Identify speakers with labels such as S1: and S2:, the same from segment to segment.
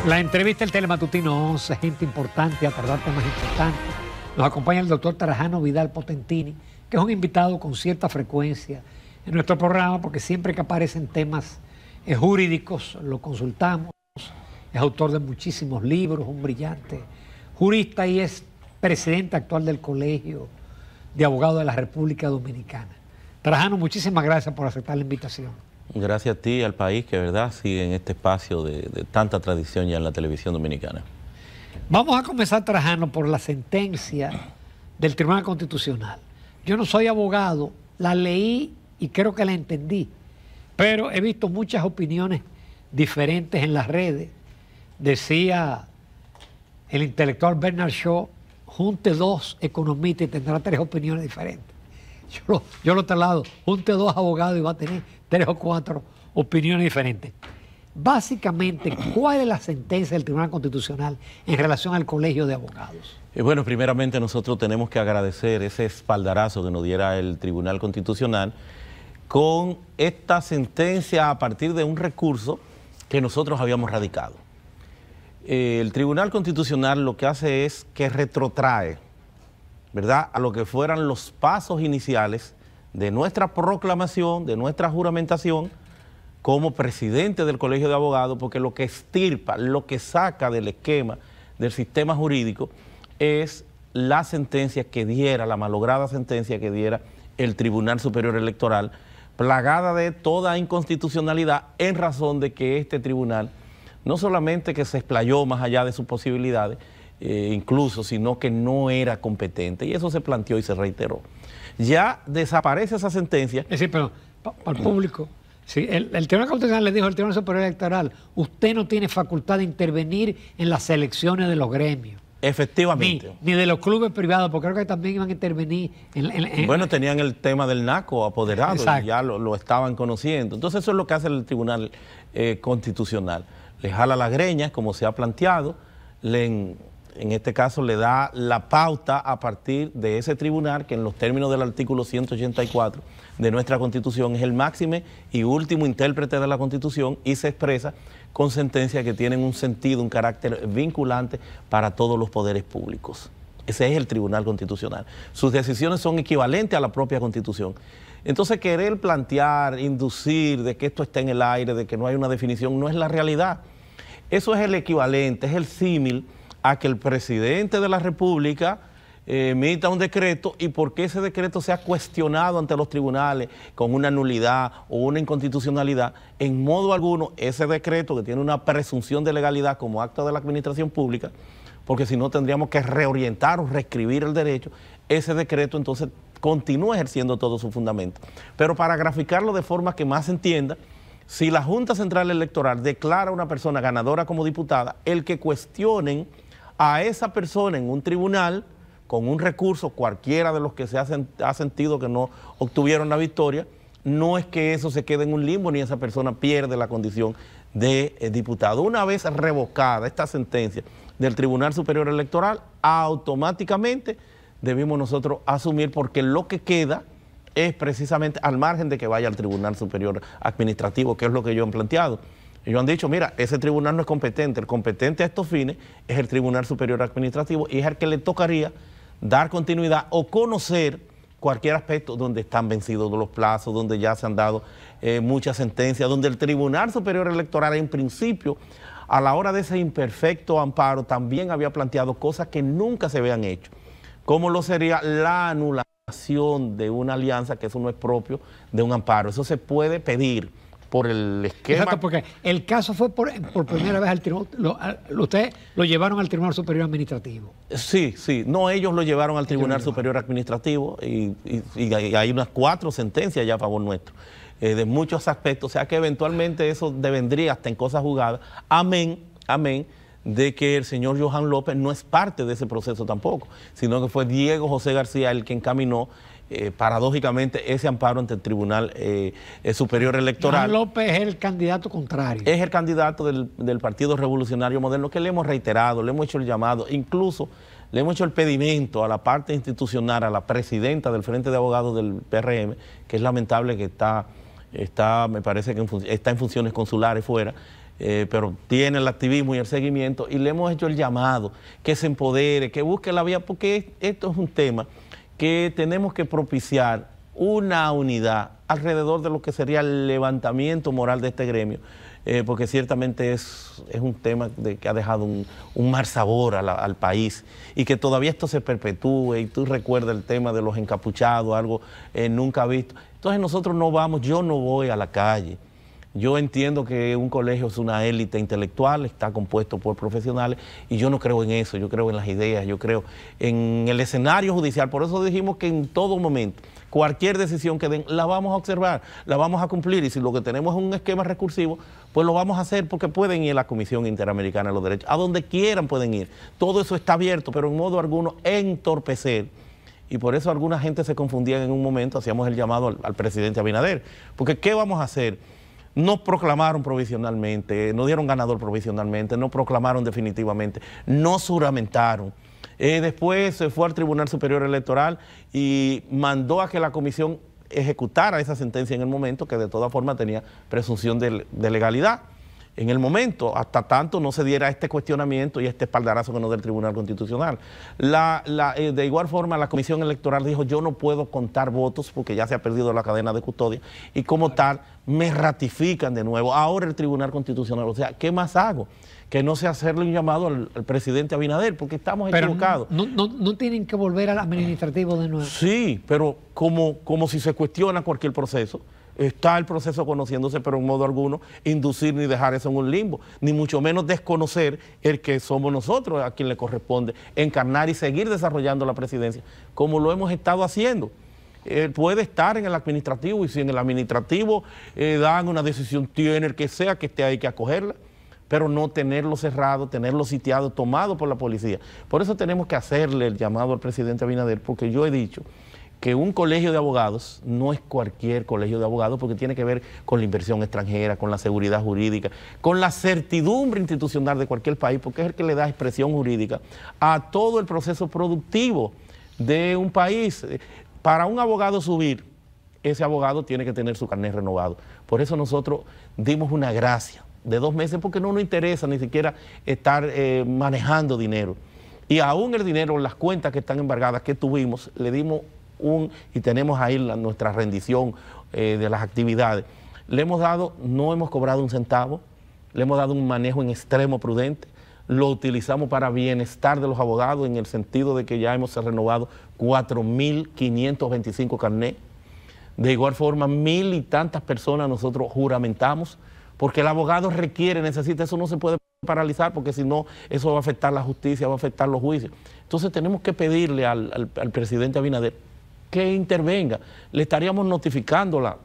S1: La entrevista del Telematutino 11, gente importante, a abordar temas importantes. Nos acompaña el doctor Trajano Vidal Potentini, que es un invitado con cierta frecuencia en nuestro programa, porque siempre que aparecen temas jurídicos lo consultamos. Es autor de muchísimos libros, un brillante jurista y es presidente actual del Colegio de Abogados de la República Dominicana. Trajano, muchísimas gracias por aceptar la invitación.
S2: Gracias a ti y al país que, verdad, sigue en este espacio de tanta tradición ya en la televisión dominicana.
S1: Vamos a comenzar, Trajano, por la sentencia del Tribunal Constitucional. Yo no soy abogado, la leí y creo que la entendí, pero he visto muchas opiniones diferentes en las redes. Decía el intelectual Bernard Shaw, junte dos economistas y tendrá tres opiniones diferentes. Yo lo traslado, junte dos abogados y va a tener tres o cuatro opiniones diferentes. Básicamente, ¿cuál es la sentencia del Tribunal Constitucional en relación al Colegio de Abogados?
S2: Bueno, primeramente nosotros tenemos que agradecer ese espaldarazo que nos diera el Tribunal Constitucional con esta sentencia a partir de un recurso que nosotros habíamos radicado. El Tribunal Constitucional lo que hace es que retrotrae, ¿verdad?, a lo que fueran los pasos iniciales de nuestra proclamación, de nuestra juramentación como presidente del Colegio de Abogados, porque lo que extirpa, lo que saca del esquema del sistema jurídico es la sentencia que diera, la malograda sentencia que diera el Tribunal Superior Electoral, plagada de toda inconstitucionalidad en razón de que este tribunal no solamente que se explayó más allá de sus posibilidades, incluso, sino que no era competente, y eso se planteó y se reiteró. Ya desaparece esa sentencia.
S1: Es decir, pero para el público, sí, el Tribunal Constitucional le dijo al Tribunal Superior Electoral, usted no tiene facultad de intervenir en las elecciones de los gremios.
S2: Efectivamente.
S1: Ni de los clubes privados, porque creo que también iban a intervenir
S2: Bueno, tenían el tema del NACO apoderado,
S1: exacto,
S2: y ya lo estaban conociendo. Entonces eso es lo que hace el Tribunal Constitucional. Le jala las greñas, como se ha planteado, en este caso le da la pauta a partir de ese tribunal que en los términos del artículo 184 de nuestra Constitución es el máximo y último intérprete de la Constitución y se expresa con sentencias que tienen un sentido, un carácter vinculante para todos los poderes públicos. Ese es el Tribunal Constitucional. Sus decisiones son equivalentes a la propia Constitución. Entonces querer plantear, inducir de que esto está en el aire, de que no hay una definición, no es la realidad. Eso es el equivalente, es el símil a que el presidente de la República emita un decreto y porque ese decreto sea cuestionado ante los tribunales con una nulidad o una inconstitucionalidad, en modo alguno ese decreto que tiene una presunción de legalidad como acto de la administración pública, porque si no tendríamos que reorientar o reescribir el derecho, ese decreto entonces continúa ejerciendo todo su fundamento. Pero para graficarlo de forma que más se entienda, si la Junta Central Electoral declara a una persona ganadora como diputada, el que cuestionen a esa persona en un tribunal con un recurso, cualquiera de los que se ha sentido que no obtuvieron la victoria, no es que eso se quede en un limbo ni esa persona pierde la condición de diputado. Una vez revocada esta sentencia del Tribunal Superior Electoral, automáticamente debimos nosotros asumir, porque lo que queda es precisamente al margen de que vaya al Tribunal Superior Administrativo, que es lo que ellos han planteado. Ellos han dicho, mira, ese tribunal no es competente, el competente a estos fines es el Tribunal Superior Administrativo y es el que le tocaría dar continuidad o conocer cualquier aspecto donde están vencidos los plazos, donde ya se han dado muchas sentencias, donde el Tribunal Superior Electoral en principio, a la hora de ese imperfecto amparo, también había planteado cosas que nunca se habían hecho, como lo sería la anulación de una alianza, que eso no es propio de un amparo, eso se puede pedir por el esquema.
S1: Exacto, porque el caso fue por primera vez al tribunal, ustedes lo llevaron al Tribunal Superior Administrativo.
S2: Sí, no, ellos lo llevaron al Tribunal Superior Administrativo y hay unas 4 sentencias ya a favor nuestro, de muchos aspectos, o sea que eventualmente eso devendría hasta en cosas jugadas, amén de que el señor Johan López no es parte de ese proceso tampoco, sino que fue Diego José García el que encaminó paradójicamente ese amparo ante el Tribunal Superior Electoral.
S1: Johan López es el candidato contrario.
S2: Es el candidato del Partido Revolucionario Moderno, que le hemos reiterado, le hemos hecho el llamado, incluso le hemos hecho el pedimento a la parte institucional, a la presidenta del Frente de Abogados del PRM, que es lamentable que me parece que está en funciones consulares fuera, pero tiene el activismo y el seguimiento, y le hemos hecho el llamado, que se empodere, que busque la vía, porque esto es un tema que tenemos que propiciar una unidad alrededor de lo que sería el levantamiento moral de este gremio, porque ciertamente es un tema que ha dejado un mal sabor al país, y que todavía esto se perpetúe, y tú recuerdas el tema de los encapuchados, algo nunca visto. Entonces nosotros no vamos, yo no voy a la calle. Yo entiendo que un colegio es una élite intelectual, está compuesto por profesionales, y yo no creo en eso, yo creo en las ideas, yo creo en el escenario judicial. Por eso dijimos que en todo momento, cualquier decisión que den, la vamos a observar, la vamos a cumplir, y si lo que tenemos es un esquema recursivo, pues lo vamos a hacer, porque pueden ir a la Comisión Interamericana de los Derechos, a donde quieran pueden ir. Todo eso está abierto, pero en modo alguno entorpecer. Y por eso alguna gente se confundía en un momento, hacíamos el llamado al presidente Abinader, porque ¿qué vamos a hacer? No proclamaron provisionalmente, no dieron ganador provisionalmente, no proclamaron definitivamente, no juramentaron. Después se fue al Tribunal Superior Electoral y mandó a que la comisión ejecutara esa sentencia en el momento, que de todas formas tenía presunción de legalidad. En el momento, hasta tanto no se diera este cuestionamiento y este espaldarazo que nos da el Tribunal Constitucional. De igual forma, la Comisión Electoral dijo: yo no puedo contar votos porque ya se ha perdido la cadena de custodia, y como tal me ratifican de nuevo. Ahora el Tribunal Constitucional, o sea, ¿qué más hago? Que no sea hacerle un llamado al presidente Abinader, porque estamos equivocados.
S1: No tienen que volver al administrativo de nuevo.
S2: Sí, pero como si se cuestiona cualquier proceso. Está el proceso conociéndose, pero en modo alguno inducir ni dejar eso en un limbo, ni mucho menos desconocer el que somos nosotros a quien le corresponde encarnar y seguir desarrollando la presidencia, como lo hemos estado haciendo. Puede estar en el administrativo, y si en el administrativo dan una decisión, tiene el que sea que esté ahí que acogerla, pero no tenerlo cerrado, tenerlo sitiado, tomado por la policía. Por eso tenemos que hacerle el llamado al presidente Abinader, porque yo he dicho que un colegio de abogados no es cualquier colegio de abogados, porque tiene que ver con la inversión extranjera, con la seguridad jurídica, con la certidumbre institucional de cualquier país, porque es el que le da expresión jurídica a todo el proceso productivo de un país. Para un abogado subir, ese abogado tiene que tener su carnet renovado. Por eso nosotros dimos una gracia de 2 meses, porque no nos interesa ni siquiera estar manejando dinero. Y aún el dinero, las cuentas que están embargadas que tuvimos, le dimos y tenemos ahí nuestra rendición de las actividades. Le hemos dado, no hemos cobrado un centavo, le hemos dado un manejo en extremo prudente, lo utilizamos para bienestar de los abogados, en el sentido de que ya hemos renovado 4.525 carnets. De igual forma, 1.000 y tantas personas nosotros juramentamos, porque el abogado requiere, necesita, eso no se puede paralizar, porque si no, eso va a afectar la justicia, va a afectar los juicios. Entonces tenemos que pedirle al presidente Abinader que intervenga. Le estaríamos notificando la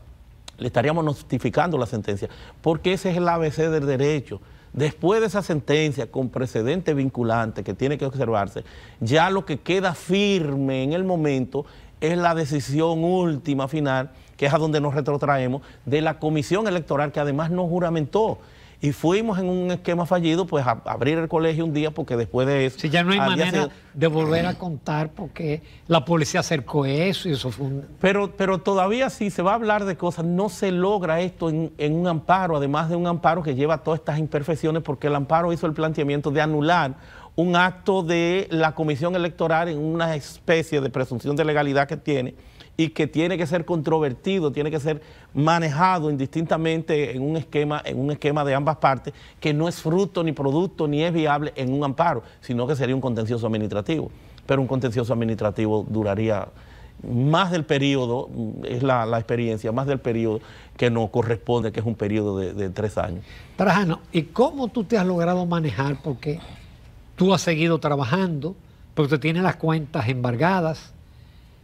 S2: sentencia, porque ese es el ABC del derecho. Después de esa sentencia con precedente vinculante que tiene que observarse, ya lo que queda firme en el momento es la decisión última, final, que es a donde nos retrotraemos, de la Comisión Electoral, que además no juramentó. Y fuimos en un esquema fallido, pues a abrir el colegio un día, porque después de eso...
S1: Si ya no hay manera de volver a contar, porque la policía acercó eso y eso fue un...
S2: Pero todavía, si se va a hablar de cosas, no se logra esto en un amparo, además de un amparo que lleva todas estas imperfecciones, porque el amparo hizo el planteamiento de anular un acto de la Comisión Electoral en una especie de presunción de legalidad que tiene, y que tiene que ser controvertido, tiene que ser manejado indistintamente en un esquema de ambas partes, que no es fruto ni producto ni es viable en un amparo, sino que sería un contencioso administrativo. Pero un contencioso administrativo duraría más del periodo, es la experiencia, más del periodo que nos corresponde, que es un periodo de 3 años.
S1: Trajano, ¿y cómo tú te has logrado manejar? Porque tú has seguido trabajando, pero tú tienes las cuentas embargadas.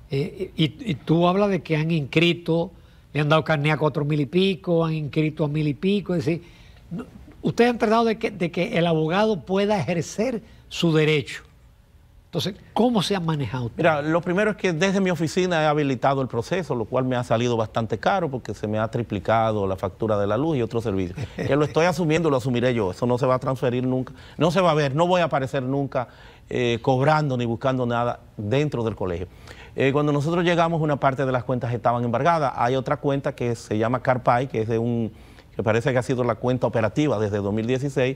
S1: Y tú hablas de que han inscrito, le han dado carné a 4.000 y pico, han inscrito a 1.000 y pico, es decir, ustedes han tratado de que el abogado pueda ejercer su derecho. Entonces, ¿cómo se han manejado?
S2: Mira, lo primero es que desde mi oficina he habilitado el proceso, lo cual me ha salido bastante caro, porque se me ha triplicado la factura de la luz y otros servicios. Que lo estoy asumiendo, lo asumiré yo, eso no se va a transferir nunca, no se va a ver, no voy a aparecer nunca cobrando ni buscando nada dentro del colegio. Cuando nosotros llegamos, una parte de las cuentas estaban embargadas. Hay otra cuenta que se llama Carpay, que es de un que parece que ha sido la cuenta operativa desde 2016,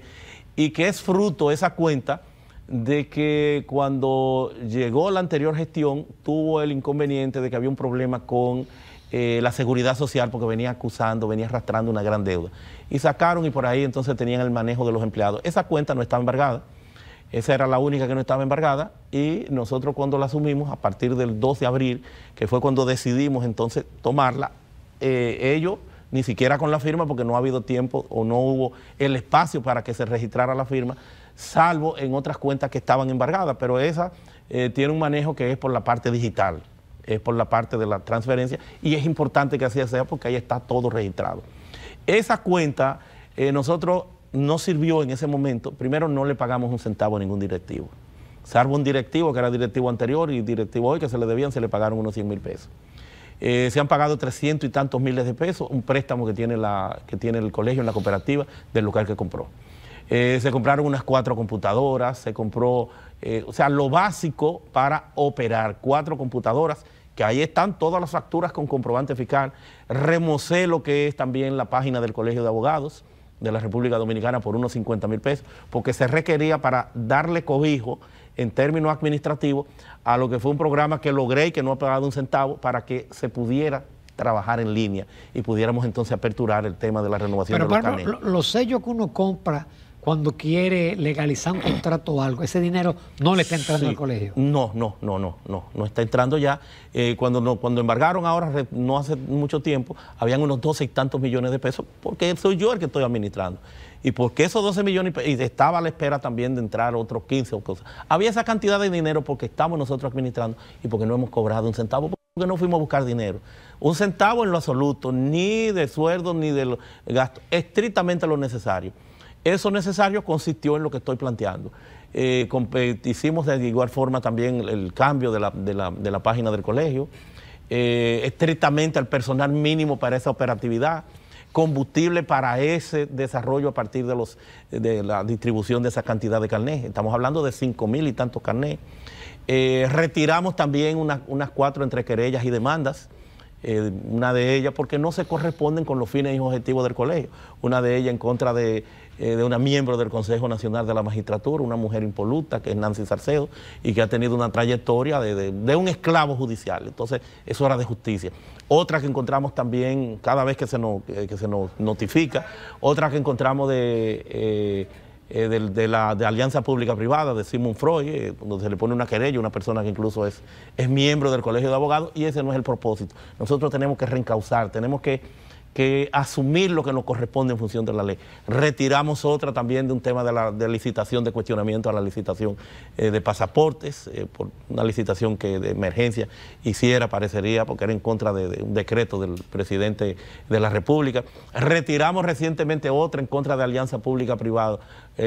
S2: y que es fruto esa cuenta de que cuando llegó la anterior gestión tuvo el inconveniente de que había un problema con la seguridad social, porque venía arrastrando una gran deuda. Y sacaron, y por ahí entonces tenían el manejo de los empleados. Esa cuenta no estaba embargada, esa era la única que no estaba embargada, y nosotros cuando la asumimos, a partir del 2 de abril, que fue cuando decidimos entonces tomarla, ellos, ni siquiera con la firma, porque no ha habido tiempo o no hubo el espacio para que se registrara la firma, salvo en otras cuentas que estaban embargadas, pero esa tiene un manejo que es por la parte digital, es por la parte de la transferencia, y es importante que así sea porque ahí está todo registrado. Esa cuenta nosotros no sirvió en ese momento. Primero, no le pagamos un centavo a ningún directivo, salvo un directivo que era directivo anterior y directivo hoy que se le debían, se le pagaron unos 100 mil pesos. Se han pagado 300 y tantos miles de pesos, un préstamo que tiene el colegio en la cooperativa del local que compró. Se compraron unas 4 computadoras, se compró, o sea, lo básico para operar, 4 computadoras, que ahí están todas las facturas con comprobante fiscal. Remocé lo que es también la página del Colegio de Abogados de la República Dominicana por unos 50 mil pesos, porque se requería para darle cobijo en términos administrativos a lo que fue un programa que logré y que no ha pagado un centavo para que se pudiera trabajar en línea y pudiéramos entonces aperturar el tema de la renovación de los carnets.
S1: Los sellos que uno compra cuando quiere legalizar un contrato o algo, ese dinero no le está entrando al colegio.
S2: No está entrando ya. Cuando embargaron ahora, no hace mucho tiempo, habían unos 12 y tantos millones de pesos, porque soy yo el que estoy administrando. Y porque esos 12 millones, y estaba a la espera también de entrar otros 15 o cosas. Había esa cantidad de dinero porque estamos nosotros administrando y porque no hemos cobrado un centavo, porque no fuimos a buscar dinero. Un centavo en lo absoluto, ni de sueldo, ni de gastos, estrictamente lo necesario. Eso necesario consistió en lo que estoy planteando. Hicimos de igual forma también el cambio de la página del colegio, estrictamente al personal mínimo para esa operatividad, combustible para ese desarrollo a partir de la distribución de esa cantidad de carnés. Estamos hablando de 5,000 y tantos carnés. Retiramos también unas 4 entre querellas y demandas. Una de ellas porque no se corresponden con los fines y objetivos del colegio. Una de ellas en contra de una miembro del Consejo Nacional de la Magistratura, una mujer impoluta, que es Nancy Salcedo, y que ha tenido una trayectoria de un esclavo judicial. Entonces, eso era de justicia. Otra que encontramos también, cada vez que se nos notifica, otra que encontramos de Alianza Pública-Privada, de Sigmund Freud, donde se le pone una querella, una persona que incluso es miembro del Colegio de Abogados, y ese no es el propósito. Nosotros tenemos que reencauzar, tenemos que asumir lo que nos corresponde en función de la ley. Retiramos otra también de un tema de licitación, de cuestionamiento a la licitación de pasaportes, por una licitación que de emergencia parecería, porque era en contra de un decreto del presidente de la República. Retiramos recientemente otra en contra de Alianza Pública-Privada,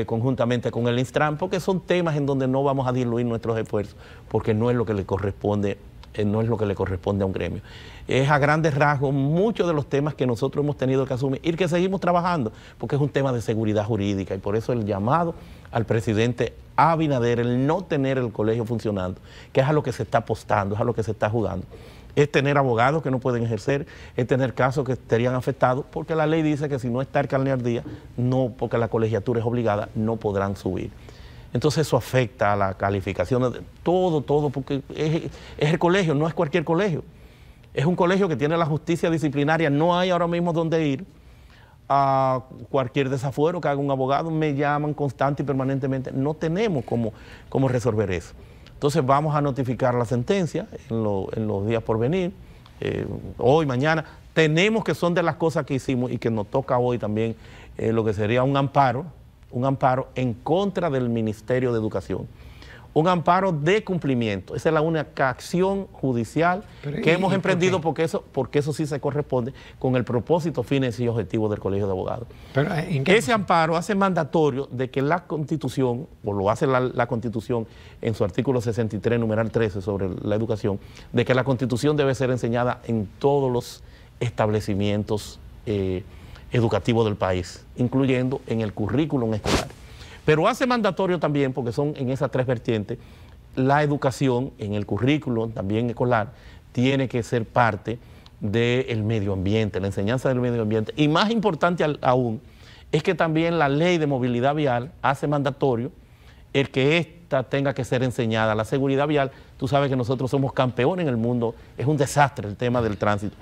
S2: conjuntamente con el Instran, porque son temas en donde no vamos a diluir nuestros esfuerzos, porque no es lo que le corresponde a un gremio. Es a grandes rasgos muchos de los temas que nosotros hemos tenido que asumir y que seguimos trabajando, porque es un tema de seguridad jurídica, y por eso el llamado al presidente Abinader, el no tener el colegio funcionando, que es a lo que se está apostando, es a lo que se está jugando. Es tener abogados que no pueden ejercer, es tener casos que estarían afectados, porque la ley dice que si no está el carnet al día, no, porque la colegiatura es obligada, no podrán subir. Entonces eso afecta a la calificación, todo, porque es el colegio, no es cualquier colegio. Es un colegio que tiene la justicia disciplinaria, no hay ahora mismo dónde ir. A cualquier desafuero que haga un abogado, me llaman constante y permanentemente. No tenemos cómo resolver eso. Entonces vamos a notificar la sentencia en los días por venir, hoy, mañana. Tenemos que son de las cosas que hicimos y que nos toca hoy también lo que sería un amparo en contra del Ministerio de Educación. Un amparo de cumplimiento. Esa es la única acción judicial que hemos emprendido, porque eso sí se corresponde con el propósito, fines y objetivos del Colegio de Abogados. Ese amparo hace mandatorio de que la Constitución, o lo hace la Constitución en su artículo 63, numeral 13, sobre la educación, de que la Constitución debe ser enseñada en todos los establecimientos educativos del país, incluyendo en el currículum escolar. Pero hace mandatorio también, porque son en esas 3 vertientes, la educación en el currículum también escolar tiene que ser parte del medio ambiente, la enseñanza del medio ambiente. Y más importante aún, es que también la ley de movilidad vial hace mandatorio el que ésta tenga que ser enseñada. La seguridad vial, tú sabes que nosotros somos campeones en el mundo, es un desastre el tema del tránsito.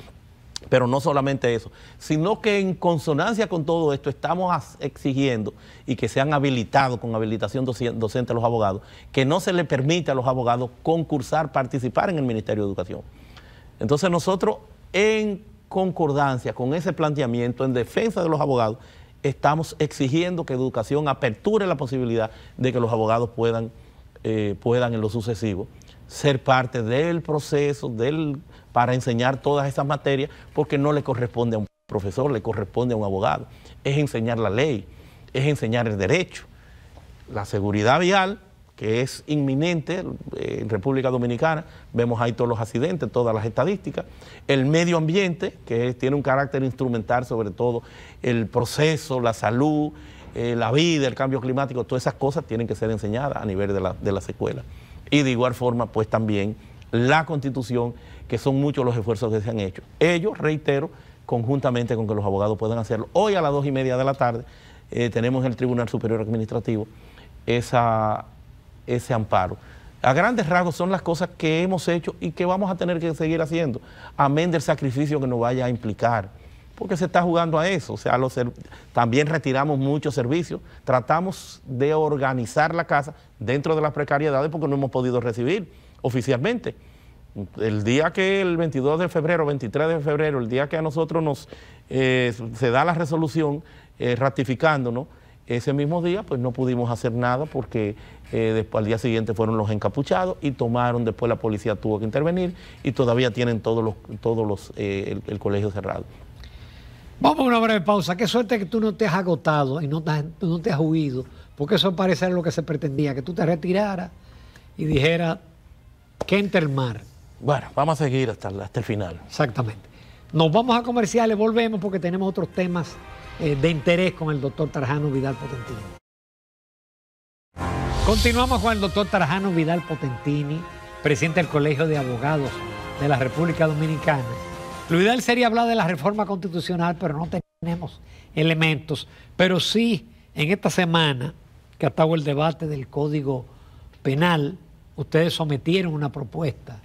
S2: Pero no solamente eso, sino que en consonancia con todo esto estamos exigiendo y que sean habilitados con habilitación docente a los abogados, que no se le permite a los abogados concursar, participar en el Ministerio de Educación. Entonces nosotros, en concordancia con ese planteamiento, en defensa de los abogados, estamos exigiendo que Educación aperture la posibilidad de que los abogados puedan en lo sucesivo ser parte del proceso para enseñar todas esas materias, porque no le corresponde a un profesor, le corresponde a un abogado. Es enseñar la ley, es enseñar el derecho. La seguridad vial, que es inminente en República Dominicana, vemos ahí todos los accidentes, todas las estadísticas. El medio ambiente, que tiene un carácter instrumental, sobre todo el proceso, la salud, la vida, el cambio climático, todas esas cosas tienen que ser enseñadas a nivel de las escuelas. Y de igual forma, pues también la Constitución, que son muchos los esfuerzos que se han hecho. Ellos, reitero, conjuntamente con que los abogados puedan hacerlo. Hoy a las 2:30 de la tarde tenemos en el Tribunal Superior Administrativo ese amparo. A grandes rasgos son las cosas que hemos hecho y que vamos a tener que seguir haciendo, amén del sacrificio que nos vaya a implicar, porque se está jugando a eso. O sea, también retiramos muchos servicios, tratamos de organizar la casa dentro de las precariedades porque no hemos podido recibir oficialmente. El día que el 22 de febrero, 23 de febrero, el día que a nosotros se da la resolución ratificándonos, ese mismo día pues no pudimos hacer nada porque después al día siguiente fueron los encapuchados y tomaron, después la policía tuvo que intervenir y todavía tienen el colegio cerrado.
S1: Vamos a una breve pausa. Qué suerte que tú no te has agotado y no te has huido, porque eso parece lo que se pretendía, que tú te retiraras y dijeras que entre el mar.
S2: Bueno, vamos a seguir hasta el final.
S1: Exactamente. Nos vamos a comerciales, volvemos porque tenemos otros temas de interés con el doctor Trajano Vidal Potentini. Continuamos con el doctor Trajano Vidal Potentini, presidente del Colegio de Abogados de la República Dominicana. Lo ideal sería hablar de la reforma constitucional, pero no tenemos elementos. Pero sí, en esta semana que ha estado el debate del Código Penal, ustedes sometieron una propuesta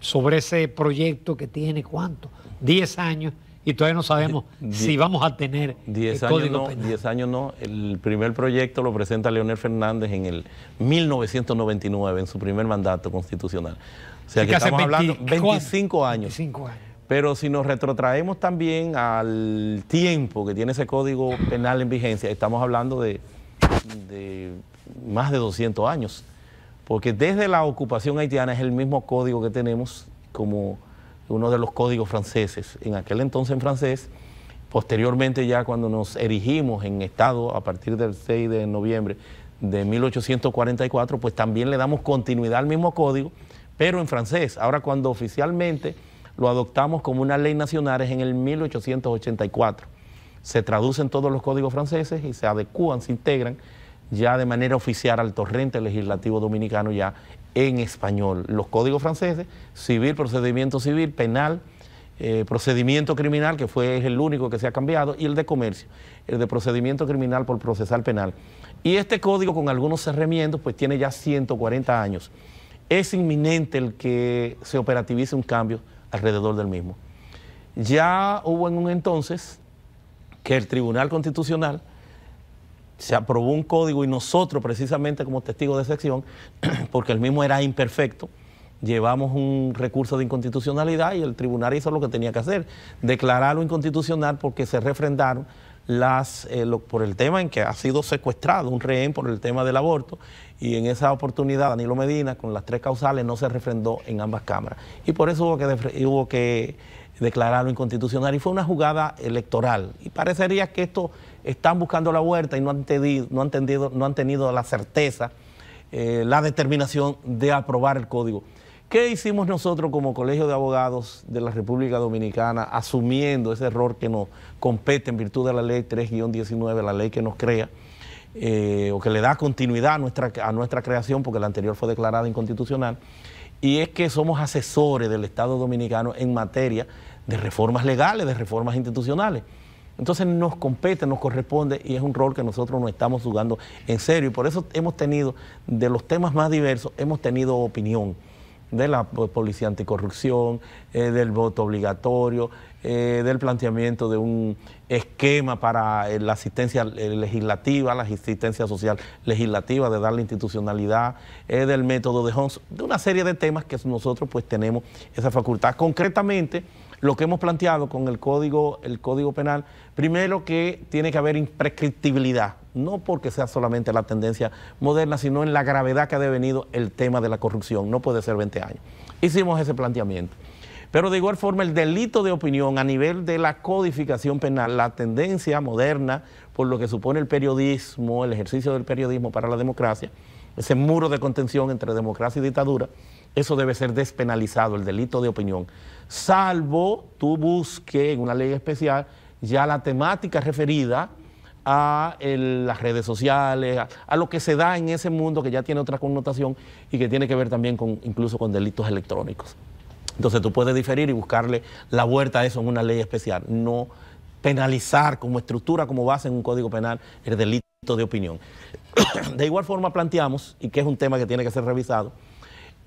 S1: sobre ese proyecto que tiene, ¿cuánto? 10 años, y todavía no sabemos si vamos a tener el Código Penal.
S2: 10 años no. El primer proyecto lo presenta Leonel Fernández en el 1999, en su primer mandato constitucional. O sea, que estamos hablando 25 años.
S1: 25 años.
S2: Pero si nos retrotraemos también al tiempo que tiene ese Código Penal en vigencia, estamos hablando de más de 200 años. Porque desde la ocupación haitiana es el mismo código que tenemos como uno de los códigos franceses. En aquel entonces en francés, posteriormente ya cuando nos erigimos en Estado a partir del 6 de noviembre de 1844, pues también le damos continuidad al mismo código, pero en francés. Ahora cuando oficialmente lo adoptamos como una ley nacional es en el 1884. Se traducen todos los códigos franceses y se adecúan, se integran ya de manera oficial al torrente legislativo dominicano ya en español. Los códigos franceses, civil, procedimiento civil, penal, procedimiento criminal, que fue el único que se ha cambiado, y el de comercio, el de procedimiento criminal por procesal penal. Y este código, con algunos remiendos, pues tiene ya 140 años. Es inminente el que se operativice un cambio alrededor del mismo. Ya hubo en un entonces que el Tribunal Constitucional se aprobó un código y nosotros precisamente como testigos de sección, porque el mismo era imperfecto, llevamos un recurso de inconstitucionalidad y el tribunal hizo lo que tenía que hacer, declararlo inconstitucional porque se refrendaron por el tema en que ha sido secuestrado un rehén por el tema del aborto, y en esa oportunidad Danilo Medina con las 3 causales no se refrendó en ambas cámaras y por eso hubo que declararlo inconstitucional, y fue una jugada electoral y parecería que esto están buscando la vuelta y no han tenido la certeza, la determinación de aprobar el código. ¿Qué hicimos nosotros como Colegio de Abogados de la República Dominicana, asumiendo ese error que nos compete en virtud de la ley 3-19, la ley que nos crea, o que le da continuidad a nuestra creación, porque la anterior fue declarada inconstitucional? y es que somos asesores del Estado Dominicano en materia de reformas legales, de reformas institucionales. Entonces nos compete, nos corresponde y es un rol que nosotros nos estamos jugando en serio. Y por eso hemos tenido, de los temas más diversos, hemos tenido opinión de la policía anticorrupción, del voto obligatorio, del planteamiento de un esquema para la asistencia legislativa, la asistencia social legislativa, de darle institucionalidad, del método de Homs, de una serie de temas que nosotros pues tenemos esa facultad. Concretamente, lo que hemos planteado con el Código Penal, primero que tiene que haber imprescriptibilidad, no porque sea solamente la tendencia moderna, sino en la gravedad que ha devenido el tema de la corrupción, no puede ser 20 años. Hicimos ese planteamiento. Pero de igual forma el delito de opinión a nivel de la codificación penal, la tendencia moderna, por lo que supone el periodismo, el ejercicio del periodismo para la democracia, ese muro de contención entre democracia y dictadura, eso debe ser despenalizado, el delito de opinión, salvo tú busques en una ley especial ya la temática referida a las redes sociales, a lo que se da en ese mundo que ya tiene otra connotación y que tiene que ver también incluso con delitos electrónicos. Entonces tú puedes diferir y buscarle la vuelta a eso en una ley especial, no penalizar como estructura, como base en un código penal, el delito de opinión. De igual forma planteamos, y que es un tema que tiene que ser revisado,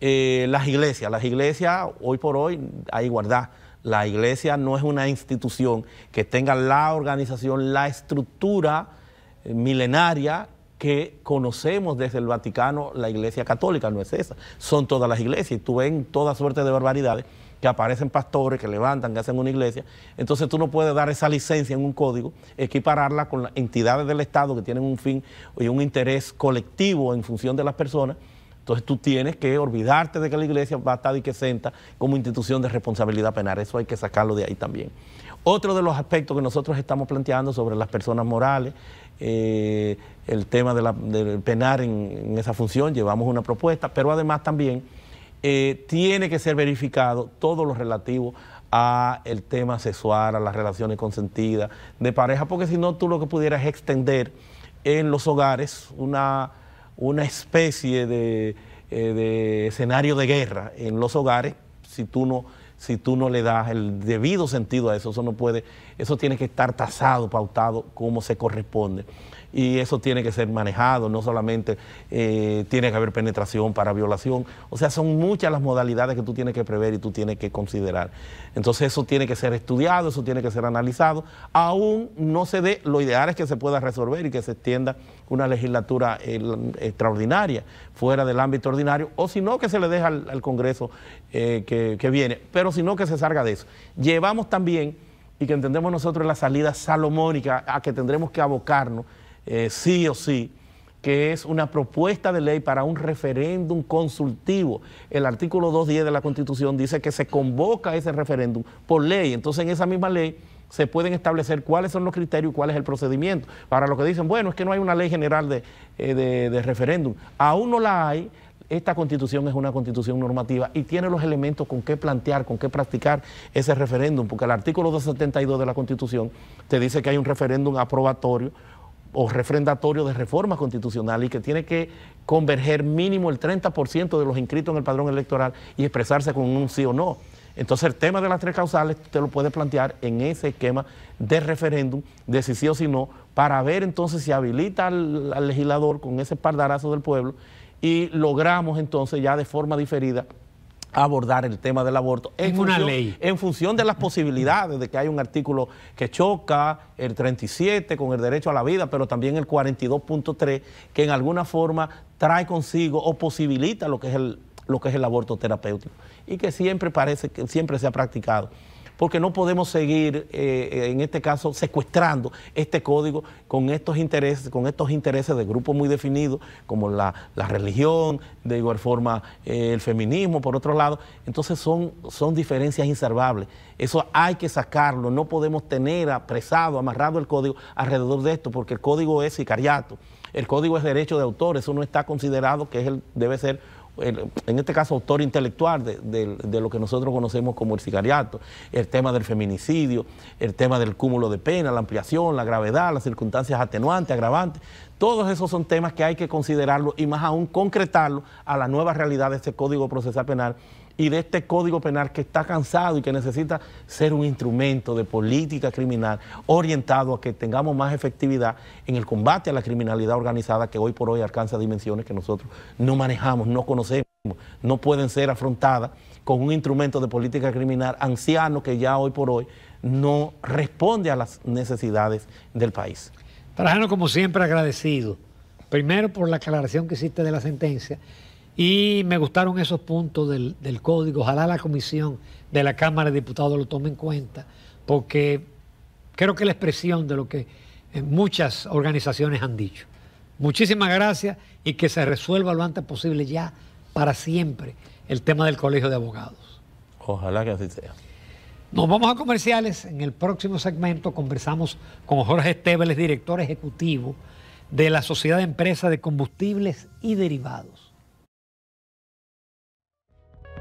S2: las iglesias hoy por hoy hay igualdad. La iglesia no es una institución que tenga la organización, la estructura milenaria que conocemos desde el Vaticano. La Iglesia Católica no es esa, son todas las iglesias. Tú ves toda suerte de barbaridades que aparecen pastores, que levantan, que hacen una iglesia. Entonces tú no puedes dar esa licencia en un código, equipararla con las entidades del Estado que tienen un fin y un interés colectivo en función de las personas. Entonces tú tienes que olvidarte de que la iglesia va a estar exenta como institución de responsabilidad penal. Eso hay que sacarlo de ahí también. Otro de los aspectos que nosotros estamos planteando sobre las personas morales, el tema del penal en esa función, llevamos una propuesta, pero además también tiene que ser verificado todo lo relativo a el tema sexual, a las relaciones consentidas de pareja, porque si no tú lo que pudieras es extender en los hogares una especie de escenario de guerra en los hogares si tú no le das el debido sentido a eso. Eso no puede, eso tiene que estar tasado, pautado como se corresponde. Y eso tiene que ser manejado, no solamente tiene que haber penetración para violación. O sea, son muchas las modalidades que tú tienes que prever y tú tienes que considerar. Entonces eso tiene que ser estudiado, eso tiene que ser analizado. Aún no se dé, lo ideal es que se pueda resolver y que se extienda una legislatura extraordinaria, fuera del ámbito ordinario, o si no, que se le deje al Congreso que viene, pero si no, que se salga de eso. Llevamos también, y que entendemos nosotros la salida salomónica a que tendremos que abocarnos, sí o sí, que es una propuesta de ley para un referéndum consultivo. El artículo 210 de la Constitución dice que se convoca ese referéndum por ley. Entonces en esa misma ley se pueden establecer cuáles son los criterios y cuál es el procedimiento. Para lo que dicen, bueno, es que no hay una ley general de referéndum. Aún no la hay. Esta Constitución es una Constitución normativa y tiene los elementos con qué plantear, con qué practicar ese referéndum, porque el artículo 272 de la Constitución te dice que hay un referéndum aprobatorio o refrendatorio de reforma constitucional y que tiene que converger mínimo el 30% de los inscritos en el padrón electoral y expresarse con un sí o no. Entonces el tema de las tres causales te lo puedes plantear en ese esquema de referéndum, de si sí o si no, para ver entonces si habilita al legislador con ese espaldarazo del pueblo y logramos entonces ya de forma diferida abordar el tema del aborto en función de las posibilidades de que hay un artículo que choca, el 37 con el derecho a la vida, pero también el 42.3 que en alguna forma trae consigo o posibilita lo que es el aborto terapéutico y que siempre parece que siempre se ha practicado. Porque no podemos seguir, en este caso, secuestrando este código con estos intereses de grupos muy definidos, como la religión, de igual forma el feminismo, por otro lado. Entonces son diferencias insalvables. Eso hay que sacarlo, no podemos tener apresado, amarrado el código alrededor de esto, porque el código es sicariato, el código es derecho de autor, eso no está considerado que debe ser en este caso autor intelectual de lo que nosotros conocemos como el sicariato, el tema del feminicidio, el tema del cúmulo de pena, la ampliación, la gravedad, las circunstancias atenuantes, agravantes. Todos esos son temas que hay que considerarlos y más aún concretarlos a la nueva realidad de este Código Procesal Penal y de este Código Penal que está cansado y que necesita ser un instrumento de política criminal orientado a que tengamos más efectividad en el combate a la criminalidad organizada que hoy por hoy alcanza dimensiones que nosotros no manejamos, no conocemos, no pueden ser afrontadas con un instrumento de política criminal anciano que ya hoy por hoy no responde a las necesidades del país.
S1: Trajano, como siempre, agradecido. Primero por la aclaración que hiciste de la sentencia y me gustaron esos puntos del código. Ojalá la comisión de la Cámara de Diputados lo tome en cuenta porque creo que es la expresión de lo que muchas organizaciones han dicho. Muchísimas gracias y que se resuelva lo antes posible ya para siempre el tema del Colegio de Abogados.
S2: Ojalá que así sea.
S1: Nos vamos a comerciales. En el próximo segmento conversamos con Jorge Esteves, director ejecutivo de la Sociedad de Empresas de Combustibles y Derivados.